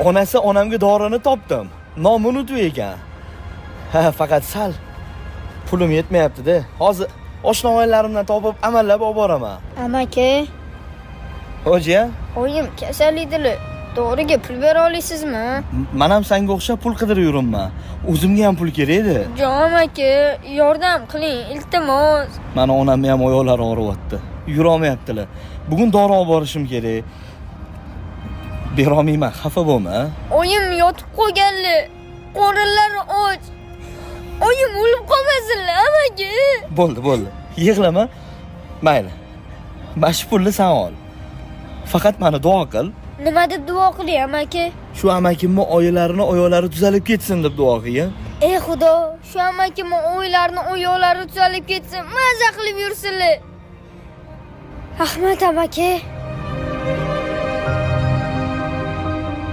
Onasi onamga dorini topdim. Nomini unutib ekan. Ha, faqat sal pulim yetmayapti-da. Hozir oshna-oylarimdan topib amallab olib boraman. Amaki, Ho'ja, oyim kasal edilar. Doriga pul bera olasizmi? men ham senga o'xshab pul qidirib yuribman. O'zimga ham pul kerak edi. Jon amaki, yordam qiling, iltimos. Mana onamni ham oyoqlari og'riyapti. Yura olmayaptilar. Bugun dori olib borishim kerak. Bera olmayman, xafa bo'lma. Oyim yotib qolganlar. Qorinlari och. Oyim o'lib qolmasinlar, amaki. Bo'ldi. Yig'lama. Mayli. Mana shu pulni sen ol. Faqat meni duo qil. Nima deb duo qiling, amaki? Shu amakimni oyoqlari tuzalib ketsin deb duo qilgin. Ey Xudo, shu amakimni oyoqlari tuzalib ketsin, maza qilib yursinlar. Rahmat amaki.